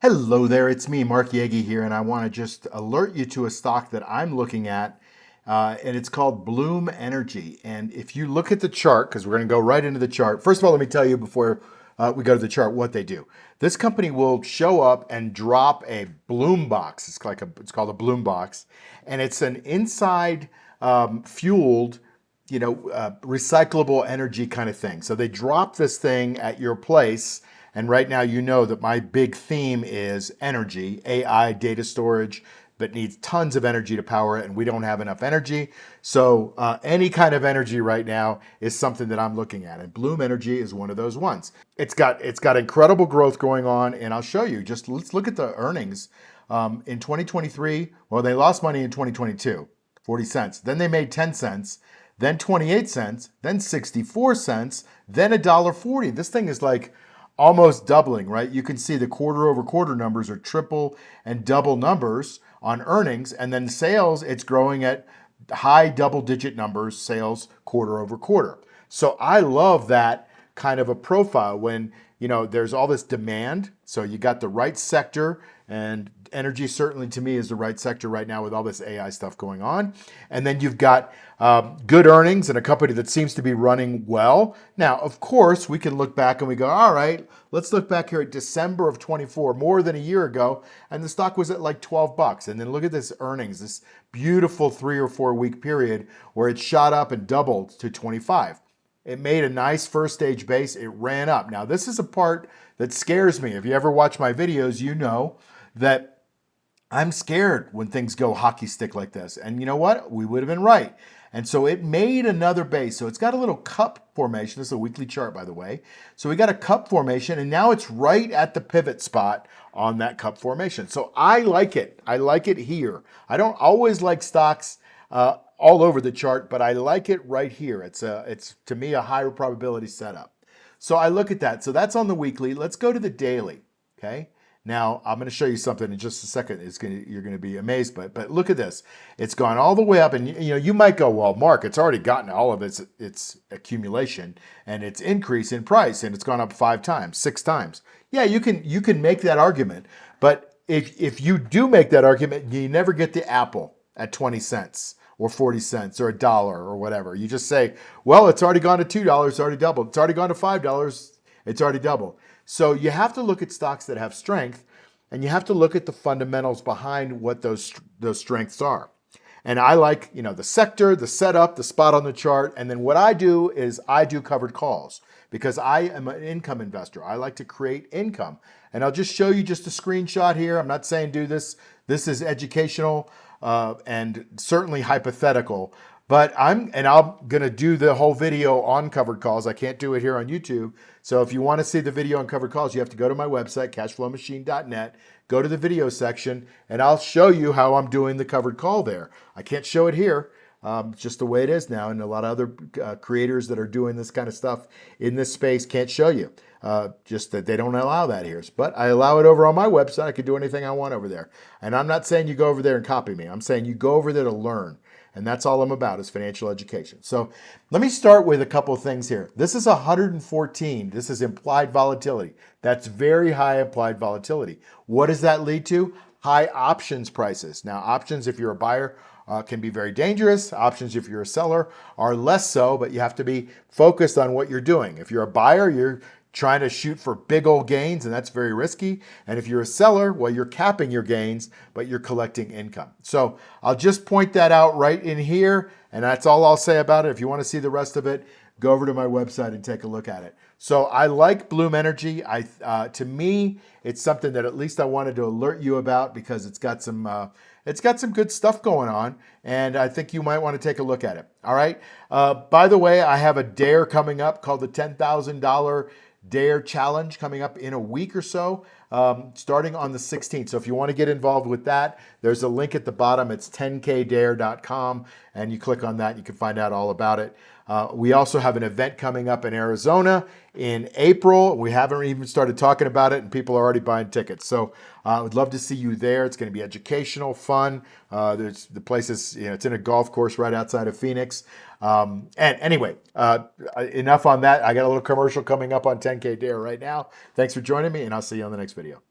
Hello there, it's me, Mark Yegi here, and I want to just alert you to a stock that I'm looking at, and it's called Bloom Energy. And if you look at the chart, because we're going to go right into the chart, first of all, let me tell you before we go to the chart what they do. This company will show up and drop a Bloom box. It's called a Bloom box, and it's an inside fueled recyclable energy kind of thing. So they drop this thing at your place. And right now, you know that my big theme is energy, AI, data storage, but needs tons of energy to power it, and we don't have enough energy. So any kind of energy right now is something that I'm looking at, and Bloom Energy is one of those ones. It's got incredible growth going on, and I'll show you. Just let's look at the earnings. In 2023, well, they lost money in 2022, 40 cents. Then they made 10 cents, then 28 cents, then 64 cents, then $1.40. This thing is like almost doubling, right? You can see the quarter over quarter numbers are triple and double numbers on earnings, and then sales, it's growing at high double digit numbers, sales quarter over quarter. So I love that kind of a profile when, there's all this demand. So you got the right sector, and energy certainly to me is the right sector right now with all this AI stuff going on. And then you've got good earnings and a company that seems to be running well. Now, of course, we can look back and we go, all right, let's look back here at December of 24, more than a year ago, and the stock was at like 12 bucks. And then look at this earnings, this beautiful 3 or 4 week period where it shot up and doubled to 25. It made a nice first stage base. It ran up. Now, this is a part that scares me. If you ever watch my videos, you know that I'm scared when things go hockey stick like this. And you know what? We would have been right. And so it made another base. So it's got a little cup formation. This is a weekly chart, by the way. So we got a cup formation, and now it's right at the pivot spot on that cup formation. So I like it. I like it here. I don't always like stocks all over the chart, but I like it right here. It's to me a higher probability setup. So I look at that. So that's on the weekly. Let's go to the daily. Okay. Now I'm going to show you something in just a second. You're going to be amazed, but look at this. It's gone all the way up, and you might go, well, Mark, it's already gotten all of its accumulation and its increase in price, and it's gone up 5 times, 6 times. Yeah, you can make that argument, but if you do make that argument, you never get the apple at 20 cents. Or 40 cents or $1 or whatever. You just say, well, it's already gone to $2, it's already doubled. It's already gone to $5, it's already doubled. So you have to look at stocks that have strength, and you have to look at the fundamentals behind what those strengths are. And I like, the sector, the setup, the spot on the chart. And then what I do is I do covered calls because I am an income investor. I like to create income. And I'll just show you just a screenshot here. I'm not saying do this. This is educational and certainly hypothetical. But I'm going to do the whole video on covered calls. I can't do it here on YouTube. So if you want to see the video on covered calls, you have to go to my website, cashflowmachine.net, go to the video section, and I'll show you how I'm doing the covered call there. I can't show it here. Just the way it is now. And a lot of other creators that are doing this kind of stuff in this space can't show you. Just that they don't allow that here. But I allow it over on my website. I can do anything I want over there. And I'm not saying you go over there and copy me. I'm saying you go over there to learn. And that's all I'm about is financial education. So let me start with a couple of things here. This is 114. This is implied volatility. That's very high implied volatility. What does that lead to? High options prices. Now, options, if you're a buyer, can be very dangerous. Options, if you're a seller, are less so, but you have to be focused on what you're doing. If you're a buyer, you're trying to shoot for big old gains, and that's very risky. And if you're a seller, well, you're capping your gains, but you're collecting income. So I'll just point that out right in here, and that's all I'll say about it. If you want to see the rest of it, go over to my website and take a look at it. So I like Bloom Energy. To me, it's something that at least I wanted to alert you about because it's got some good stuff going on, and I think you might want to take a look at it. All right. By the way, I have a dare coming up called the $10,000 Dare Challenge coming up in a week or so, starting on the 16th. So if you want to get involved with that, there's a link at the bottom. It's 10kdare.com, and you click on that. You can find out all about it. We also have an event coming up in Arizona in April. We haven't even started talking about it, and people are already buying tickets. So I would love to see you there. It's going to be educational, fun. There's the place is, it's in a golf course right outside of Phoenix. And anyway, enough on that. I got a little commercial coming up on 10K Dare right now. Thanks for joining me, and I'll see you on the next video.